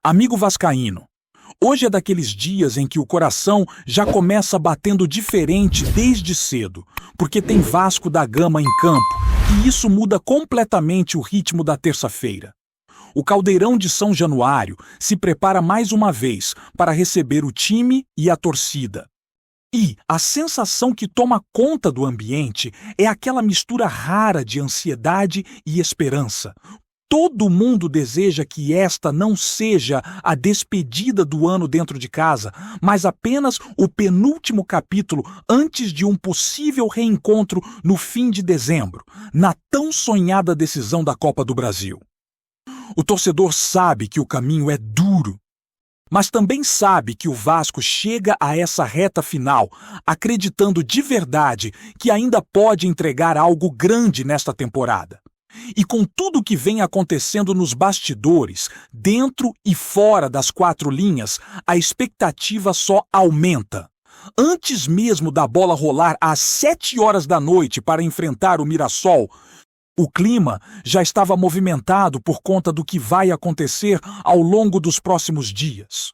Amigo vascaíno, hoje é daqueles dias em que o coração já começa batendo diferente desde cedo, porque tem Vasco da Gama em campo, e isso muda completamente o ritmo da terça-feira. O Caldeirão de São Januário se prepara mais uma vez para receber o time e a torcida. E a sensação que toma conta do ambiente é aquela mistura rara de ansiedade e esperança. Todo mundo deseja que esta não seja a despedida do ano dentro de casa, mas apenas o penúltimo capítulo antes de um possível reencontro no fim de dezembro, na tão sonhada decisão da Copa do Brasil. O torcedor sabe que o caminho é duro, mas também sabe que o Vasco chega a essa reta final acreditando de verdade que ainda pode entregar algo grande nesta temporada. E com tudo o que vem acontecendo nos bastidores, dentro e fora das quatro linhas, a expectativa só aumenta. Antes mesmo da bola rolar às 7 horas da noite para enfrentar o Mirassol, o clima já estava movimentado por conta do que vai acontecer ao longo dos próximos dias.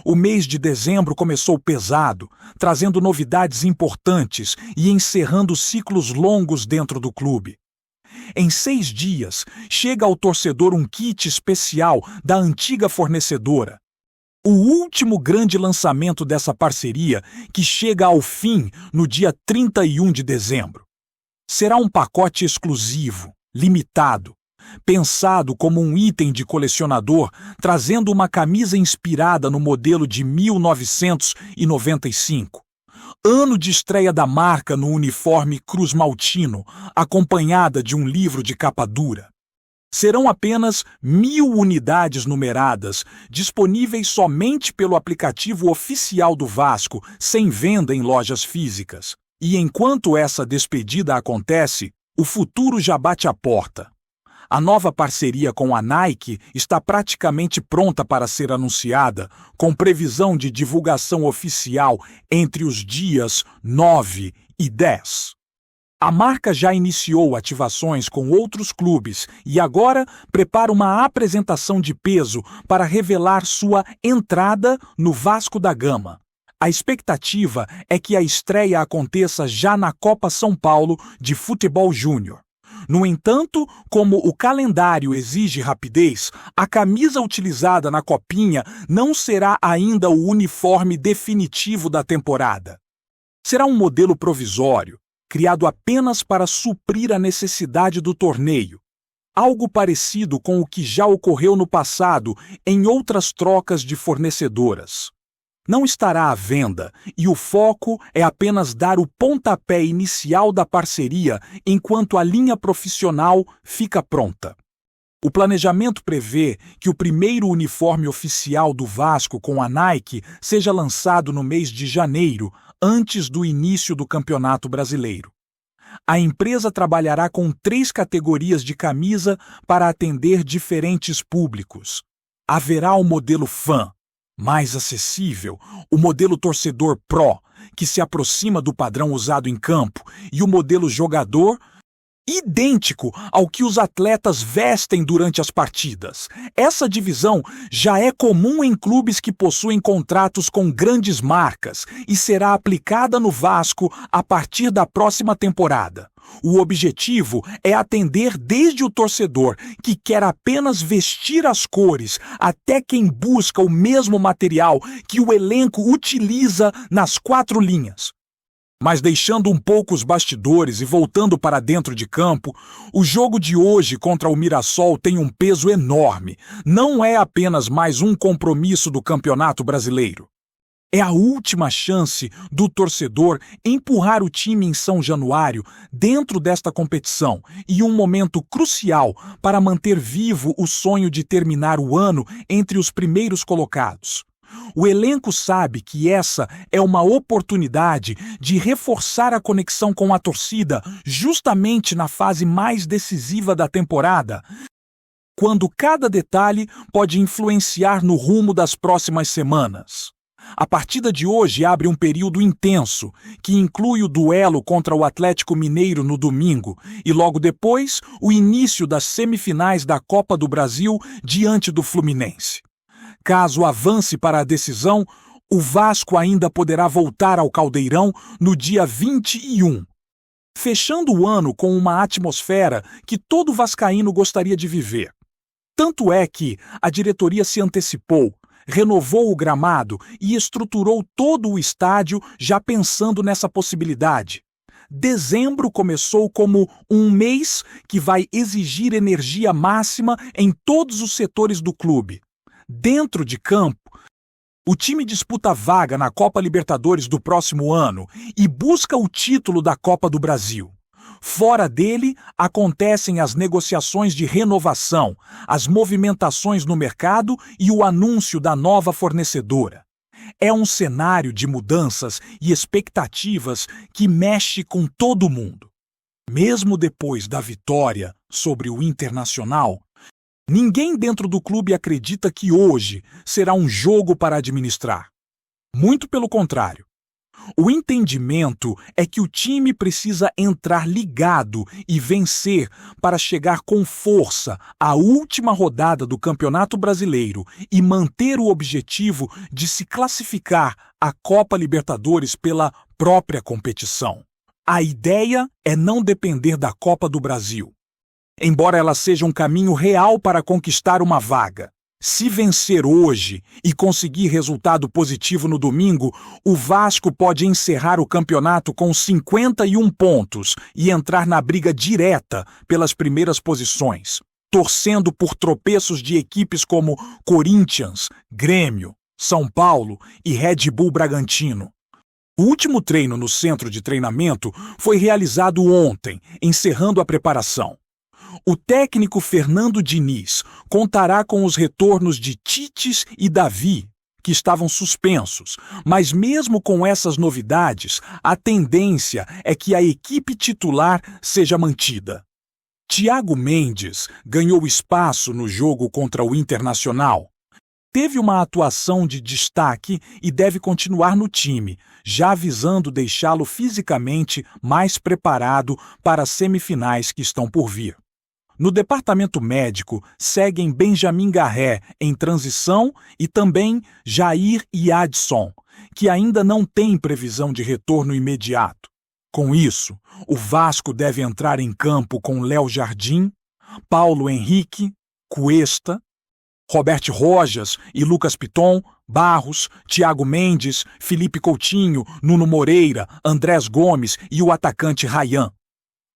O mês de dezembro começou pesado, trazendo novidades importantes e encerrando ciclos longos dentro do clube. Em 6 dias, chega ao torcedor um kit especial da antiga fornecedora. O último grande lançamento dessa parceria, que chega ao fim no dia 31 de dezembro. Será um pacote exclusivo, limitado, pensado como um item de colecionador, trazendo uma camisa inspirada no modelo de 1995. Ano de estreia da marca no uniforme Cruz Maltino, acompanhada de um livro de capa dura. Serão apenas 1.000 unidades numeradas, disponíveis somente pelo aplicativo oficial do Vasco, sem venda em lojas físicas. E enquanto essa despedida acontece, o futuro já bate à porta. A nova parceria com a Nike está praticamente pronta para ser anunciada, com previsão de divulgação oficial entre os dias 9 e 10. A marca já iniciou ativações com outros clubes e agora prepara uma apresentação de peso para revelar sua entrada no Vasco da Gama. A expectativa é que a estreia aconteça já na Copa São Paulo de Futebol Júnior. No entanto, como o calendário exige rapidez, a camisa utilizada na Copinha não será ainda o uniforme definitivo da temporada. Será um modelo provisório, criado apenas para suprir a necessidade do torneio. Algo parecido com o que já ocorreu no passado em outras trocas de fornecedoras. Não estará à venda e o foco é apenas dar o pontapé inicial da parceria enquanto a linha profissional fica pronta. O planejamento prevê que o primeiro uniforme oficial do Vasco com a Nike seja lançado no mês de janeiro, antes do início do Campeonato Brasileiro. A empresa trabalhará com 3 categorias de camisa para atender diferentes públicos. Haverá o modelo fã, mais acessível, o modelo torcedor Pro, que se aproxima do padrão usado em campo, e o modelo jogador, idêntico ao que os atletas vestem durante as partidas. Essa divisão já é comum em clubes que possuem contratos com grandes marcas e será aplicada no Vasco a partir da próxima temporada. O objetivo é atender desde o torcedor, que quer apenas vestir as cores, até quem busca o mesmo material que o elenco utiliza nas 4 linhas. Mas deixando um pouco os bastidores e voltando para dentro de campo, o jogo de hoje contra o Mirassol tem um peso enorme. Não é apenas mais um compromisso do Campeonato Brasileiro. É a última chance do torcedor empurrar o time em São Januário dentro desta competição e um momento crucial para manter vivo o sonho de terminar o ano entre os primeiros colocados. O elenco sabe que essa é uma oportunidade de reforçar a conexão com a torcida justamente na fase mais decisiva da temporada, quando cada detalhe pode influenciar no rumo das próximas semanas. A partida de hoje abre um período intenso, que inclui o duelo contra o Atlético Mineiro no domingo e logo depois o início das semifinais da Copa do Brasil diante do Fluminense. Caso avance para a decisão, o Vasco ainda poderá voltar ao Caldeirão no dia 21, fechando o ano com uma atmosfera que todo vascaíno gostaria de viver. Tanto é que a diretoria se antecipou, renovou o gramado e estruturou todo o estádio já pensando nessa possibilidade. Dezembro começou como um mês que vai exigir energia máxima em todos os setores do clube. Dentro de campo, o time disputa vaga na Copa Libertadores do próximo ano e busca o título da Copa do Brasil. Fora dele, acontecem as negociações de renovação, as movimentações no mercado e o anúncio da nova fornecedora. É um cenário de mudanças e expectativas que mexe com todo mundo. Mesmo depois da vitória sobre o Internacional, ninguém dentro do clube acredita que hoje será um jogo para administrar. Muito pelo contrário. O entendimento é que o time precisa entrar ligado e vencer para chegar com força à última rodada do Campeonato Brasileiro e manter o objetivo de se classificar à Copa Libertadores pela própria competição. A ideia é não depender da Copa do Brasil, embora ela seja um caminho real para conquistar uma vaga. Se vencer hoje e conseguir resultado positivo no domingo, o Vasco pode encerrar o campeonato com 51 pontos e entrar na briga direta pelas primeiras posições, torcendo por tropeços de equipes como Corinthians, Grêmio, São Paulo e Red Bull Bragantino. O último treino no centro de treinamento foi realizado ontem, encerrando a preparação. O técnico Fernando Diniz contará com os retornos de Tites e Davi, que estavam suspensos, mas mesmo com essas novidades, a tendência é que a equipe titular seja mantida. Thiago Mendes ganhou espaço no jogo contra o Internacional. Teve uma atuação de destaque e deve continuar no time, já visando deixá-lo fisicamente mais preparado para as semifinais que estão por vir. No departamento médico, seguem Benjamin Garré em transição e também Jair e Adson, que ainda não têm previsão de retorno imediato. Com isso, o Vasco deve entrar em campo com Léo Jardim, Paulo Henrique, Cuesta, Roberto Rojas e Lucas Piton, Barros, Thiago Mendes, Felipe Coutinho, Nuno Moreira, Andrés Gomes e o atacante Ryan.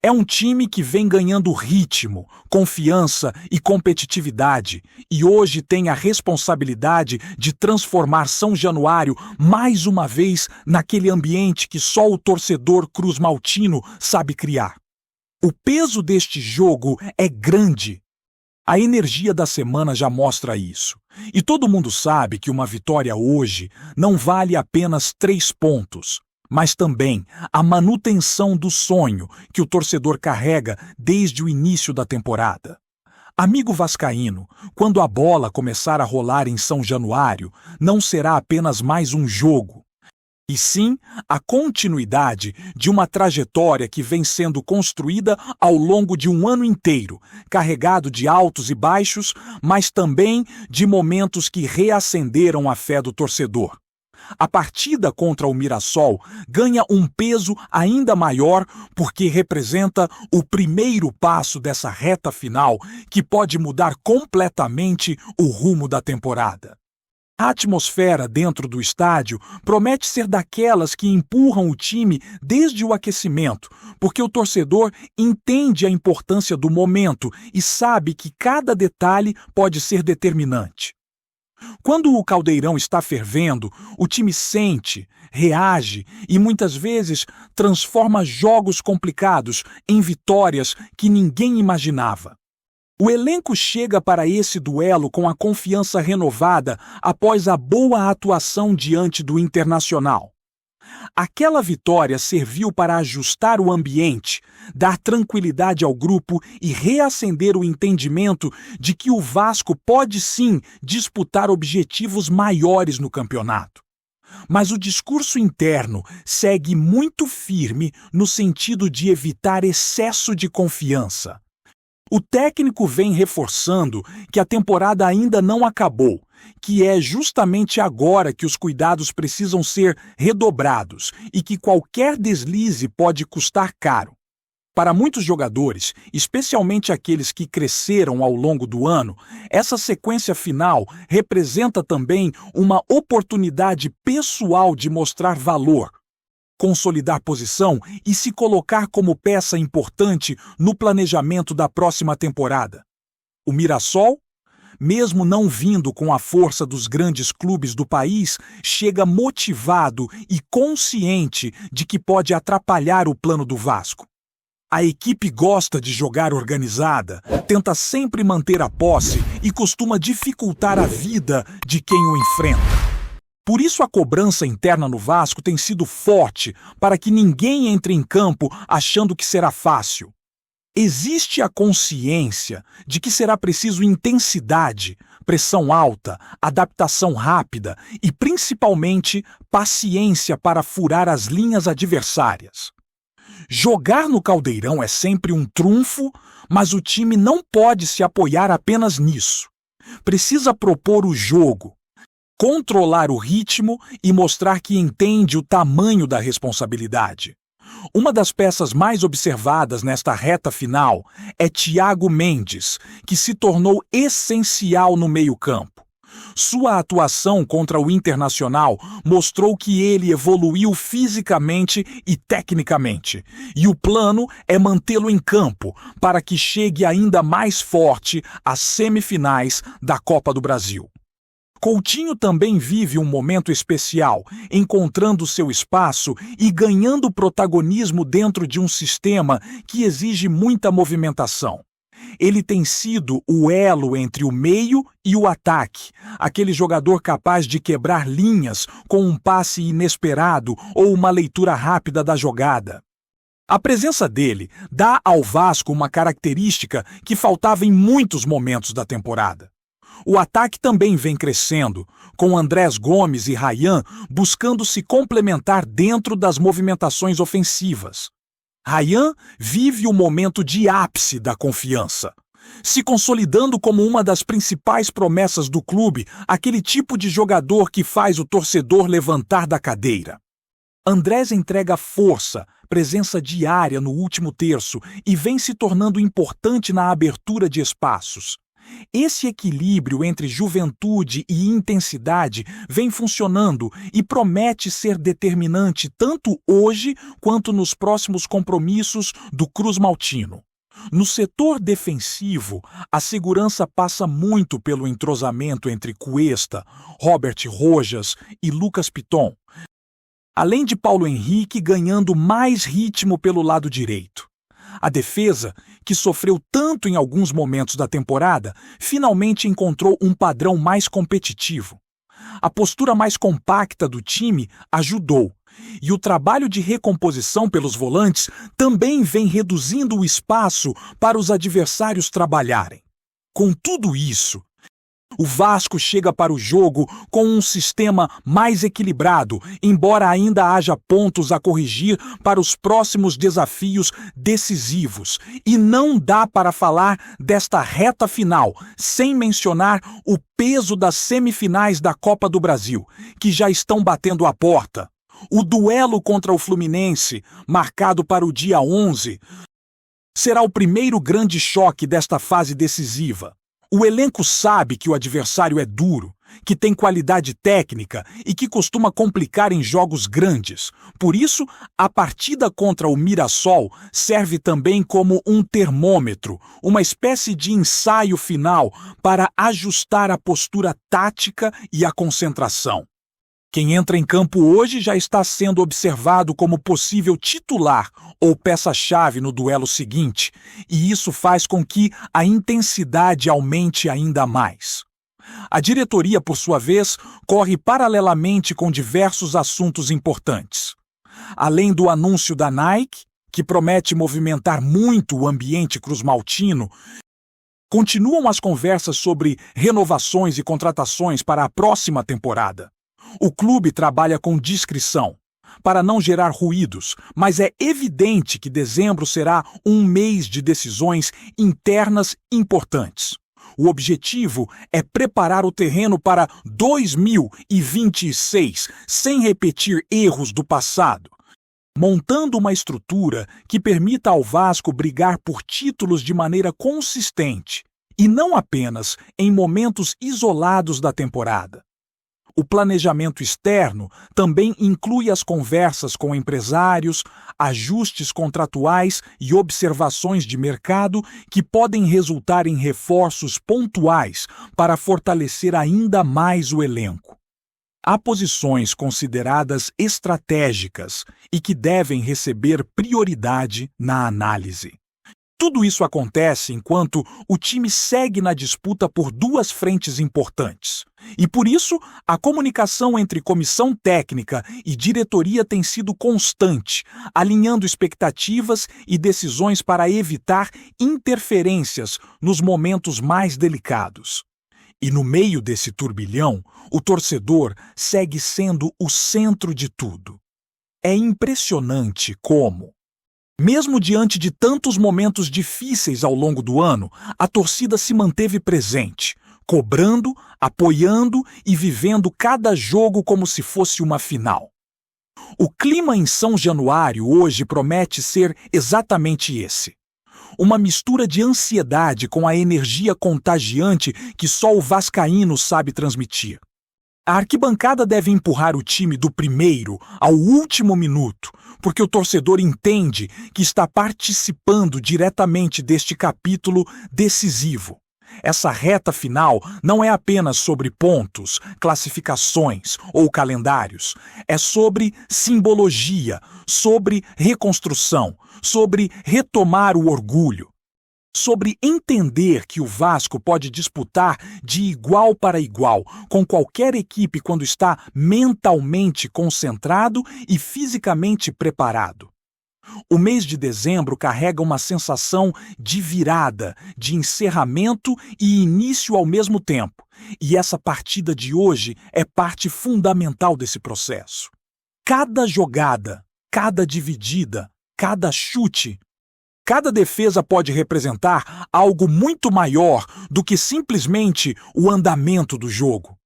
É um time que vem ganhando ritmo, confiança e competitividade e hoje tem a responsabilidade de transformar São Januário mais uma vez naquele ambiente que só o torcedor cruzmaltino sabe criar. O peso deste jogo é grande. A energia da semana já mostra isso. E todo mundo sabe que uma vitória hoje não vale apenas 3 pontos. Mas também a manutenção do sonho que o torcedor carrega desde o início da temporada. Amigo vascaíno, quando a bola começar a rolar em São Januário, não será apenas mais um jogo, e sim a continuidade de uma trajetória que vem sendo construída ao longo de um ano inteiro, carregado de altos e baixos, mas também de momentos que reacenderam a fé do torcedor. A partida contra o Mirassol ganha um peso ainda maior porque representa o primeiro passo dessa reta final que pode mudar completamente o rumo da temporada. A atmosfera dentro do estádio promete ser daquelas que empurram o time desde o aquecimento, porque o torcedor entende a importância do momento e sabe que cada detalhe pode ser determinante. Quando o caldeirão está fervendo, o time sente, reage e muitas vezes transforma jogos complicados em vitórias que ninguém imaginava. O elenco chega para esse duelo com a confiança renovada após a boa atuação diante do Internacional. Aquela vitória serviu para ajustar o ambiente, dar tranquilidade ao grupo e reacender o entendimento de que o Vasco pode sim disputar objetivos maiores no campeonato. Mas o discurso interno segue muito firme no sentido de evitar excesso de confiança. O técnico vem reforçando que a temporada ainda não acabou que é justamente agora que os cuidados precisam ser redobrados e que qualquer deslize pode custar caro. Para muitos jogadores, especialmente aqueles que cresceram ao longo do ano, essa sequência final representa também uma oportunidade pessoal de mostrar valor, consolidar posição e se colocar como peça importante no planejamento da próxima temporada. O Mirassol, mesmo não vindo com a força dos grandes clubes do país, chega motivado e consciente de que pode atrapalhar o plano do Vasco. A equipe gosta de jogar organizada, tenta sempre manter a posse e costuma dificultar a vida de quem o enfrenta. Por isso a cobrança interna no Vasco tem sido forte para que ninguém entre em campo achando que será fácil. Existe a consciência de que será preciso intensidade, pressão alta, adaptação rápida e, principalmente, paciência para furar as linhas adversárias. Jogar no Caldeirão é sempre um trunfo, mas o time não pode se apoiar apenas nisso. Precisa propor o jogo, controlar o ritmo e mostrar que entende o tamanho da responsabilidade. Uma das peças mais observadas nesta reta final é Thiago Mendes, que se tornou essencial no meio-campo. Sua atuação contra o Internacional mostrou que ele evoluiu fisicamente e tecnicamente, e o plano é mantê-lo em campo para que chegue ainda mais forte às semifinais da Copa do Brasil. Coutinho também vive um momento especial, encontrando seu espaço e ganhando protagonismo dentro de um sistema que exige muita movimentação. Ele tem sido o elo entre o meio e o ataque, aquele jogador capaz de quebrar linhas com um passe inesperado ou uma leitura rápida da jogada. A presença dele dá ao Vasco uma característica que faltava em muitos momentos da temporada. O ataque também vem crescendo, com Andrés Gomes e Ryan buscando se complementar dentro das movimentações ofensivas. Ryan vive o momento de ápice da confiança, se consolidando como uma das principais promessas do clube, aquele tipo de jogador que faz o torcedor levantar da cadeira. Andrés entrega força, presença diária no último terço e vem se tornando importante na abertura de espaços. Esse equilíbrio entre juventude e intensidade vem funcionando e promete ser determinante tanto hoje quanto nos próximos compromissos do Cruz Maltino. No setor defensivo, a segurança passa muito pelo entrosamento entre Cuesta, Robert Rojas e Lucas Piton, além de Paulo Henrique ganhando mais ritmo pelo lado direito. A defesa, que sofreu tanto em alguns momentos da temporada, finalmente encontrou um padrão mais competitivo. A postura mais compacta do time ajudou, e o trabalho de recomposição pelos volantes também vem reduzindo o espaço para os adversários trabalharem. Com tudo isso, o Vasco chega para o jogo com um sistema mais equilibrado, embora ainda haja pontos a corrigir para os próximos desafios decisivos. E não dá para falar desta reta final sem mencionar o peso das semifinais da Copa do Brasil, que já estão batendo a porta. O duelo contra o Fluminense, marcado para o dia 11, será o primeiro grande choque desta fase decisiva. O elenco sabe que o adversário é duro, que tem qualidade técnica e que costuma complicar em jogos grandes. Por isso, a partida contra o Mirassol serve também como um termômetro, uma espécie de ensaio final para ajustar a postura tática e a concentração. Quem entra em campo hoje já está sendo observado como possível titular ou peça-chave no duelo seguinte, e isso faz com que a intensidade aumente ainda mais. A diretoria, por sua vez, corre paralelamente com diversos assuntos importantes. Além do anúncio da Nike, que promete movimentar muito o ambiente cruzmaltino, continuam as conversas sobre renovações e contratações para a próxima temporada. O clube trabalha com discrição, para não gerar ruídos, mas é evidente que dezembro será um mês de decisões internas importantes. O objetivo é preparar o terreno para 2026, sem repetir erros do passado, montando uma estrutura que permita ao Vasco brigar por títulos de maneira consistente, e não apenas em momentos isolados da temporada. O planejamento externo também inclui as conversas com empresários, ajustes contratuais e observações de mercado que podem resultar em reforços pontuais para fortalecer ainda mais o elenco. Há posições consideradas estratégicas e que devem receber prioridade na análise. Tudo isso acontece enquanto o time segue na disputa por duas frentes importantes. E por isso, a comunicação entre comissão técnica e diretoria tem sido constante, alinhando expectativas e decisões para evitar interferências nos momentos mais delicados. E no meio desse turbilhão, o torcedor segue sendo o centro de tudo. É impressionante como, mesmo diante de tantos momentos difíceis ao longo do ano, a torcida se manteve presente, cobrando, apoiando e vivendo cada jogo como se fosse uma final. O clima em São Januário hoje promete ser exatamente esse. Uma mistura de ansiedade com a energia contagiante que só o vascaíno sabe transmitir. A arquibancada deve empurrar o time do primeiro ao último minuto, porque o torcedor entende que está participando diretamente deste capítulo decisivo. Essa reta final não é apenas sobre pontos, classificações ou calendários. É sobre simbologia, sobre reconstrução, sobre retomar o orgulho, sobre entender que o Vasco pode disputar de igual para igual com qualquer equipe quando está mentalmente concentrado e fisicamente preparado. O mês de dezembro carrega uma sensação de virada, de encerramento e início ao mesmo tempo, e essa partida de hoje é parte fundamental desse processo. Cada jogada, cada dividida, cada chute, cada defesa pode representar algo muito maior do que simplesmente o andamento do jogo.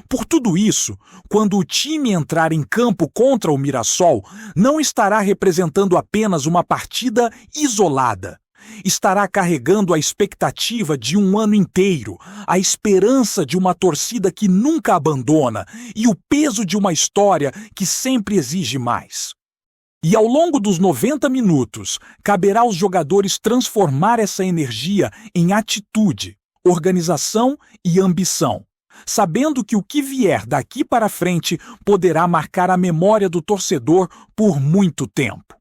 Por tudo isso, quando o time entrar em campo contra o Mirassol, não estará representando apenas uma partida isolada. Estará carregando a expectativa de um ano inteiro, a esperança de uma torcida que nunca abandona e o peso de uma história que sempre exige mais. E ao longo dos 90 minutos, caberá aos jogadores transformar essa energia em atitude, organização e ambição, sabendo que o que vier daqui para frente poderá marcar a memória do torcedor por muito tempo.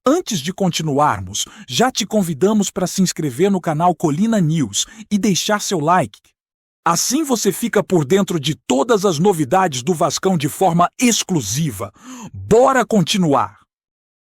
Antes de continuarmos, já te convidamos para se inscrever no canal Colina News e deixar seu like. Assim você fica por dentro de todas as novidades do Vascão de forma exclusiva. Bora continuar!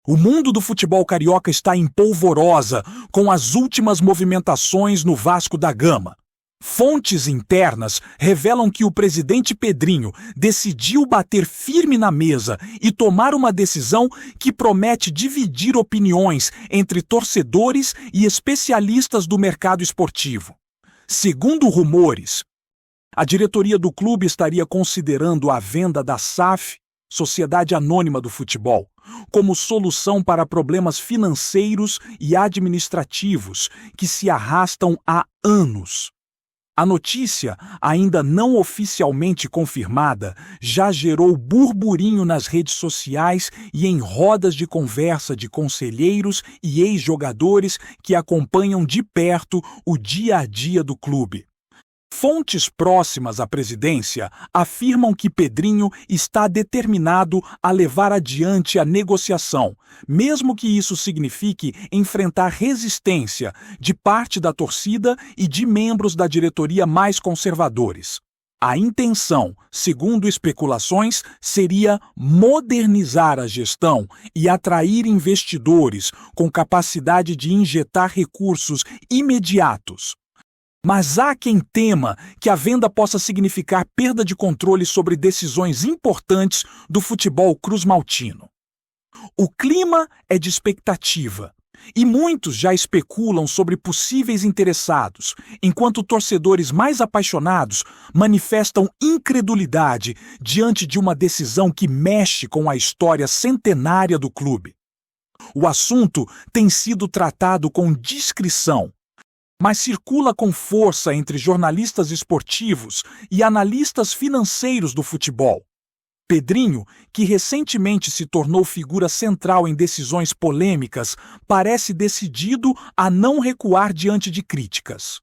O mundo do futebol carioca está em polvorosa com as últimas movimentações no Vasco da Gama. Fontes internas revelam que o presidente Pedrinho decidiu bater firme na mesa e tomar uma decisão que promete dividir opiniões entre torcedores e especialistas do mercado esportivo. Segundo rumores, a diretoria do clube estaria considerando a venda da SAF, Sociedade Anônima do Futebol, como solução para problemas financeiros e administrativos que se arrastam há anos. A notícia, ainda não oficialmente confirmada, já gerou burburinho nas redes sociais e em rodas de conversa de conselheiros e ex-jogadores que acompanham de perto o dia a dia do clube. Fontes próximas à presidência afirmam que Pedrinho está determinado a levar adiante a negociação, mesmo que isso signifique enfrentar resistência de parte da torcida e de membros da diretoria mais conservadores. A intenção, segundo especulações, seria modernizar a gestão e atrair investidores com capacidade de injetar recursos imediatos. Mas há quem tema que a venda possa significar perda de controle sobre decisões importantes do futebol cruzmaltino. O clima é de expectativa, E muitos já especulam sobre possíveis interessados, enquanto torcedores mais apaixonados manifestam incredulidade diante de uma decisão que mexe com a história centenária do clube. O assunto tem sido tratado com discrição, mas circula com força entre jornalistas esportivos e analistas financeiros do futebol. Pedrinho, que recentemente se tornou figura central em decisões polêmicas, parece decidido a não recuar diante de críticas.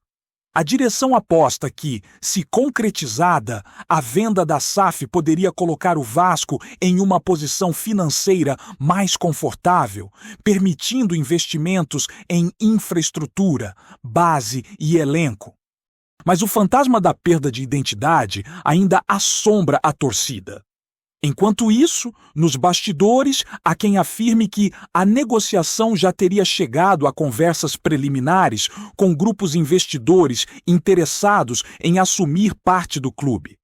A direção aposta que, se concretizada, a venda da SAF poderia colocar o Vasco em uma posição financeira mais confortável, permitindo investimentos em infraestrutura, base e elenco. Mas o fantasma da perda de identidade ainda assombra a torcida. Enquanto isso, nos bastidores, há quem afirme que a negociação já teria chegado a conversas preliminares com grupos investidores interessados em assumir parte do clube.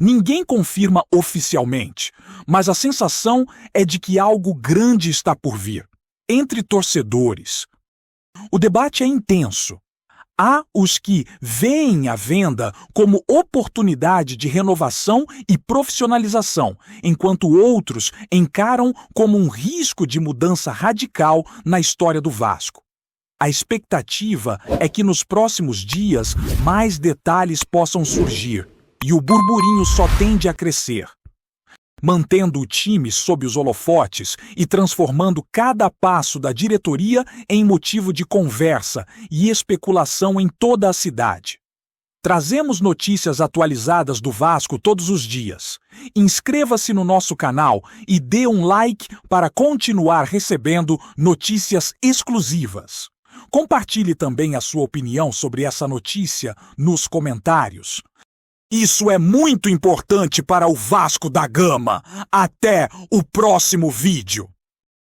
Ninguém confirma oficialmente, mas a sensação é de que algo grande está por vir. Entre torcedores, o debate é intenso. Há os que veem a venda como oportunidade de renovação e profissionalização, enquanto outros encaram como um risco de mudança radical na história do Vasco. A expectativa é que nos próximos dias mais detalhes possam surgir, e o burburinho só tende a crescer, mantendo o time sob os holofotes e transformando cada passo da diretoria em motivo de conversa e especulação em toda a cidade. Trazemos notícias atualizadas do Vasco todos os dias. Inscreva-se no nosso canal e dê um like para continuar recebendo notícias exclusivas. Compartilhe também a sua opinião sobre essa notícia nos comentários. Isso é muito importante para o Vasco da Gama. Até o próximo vídeo.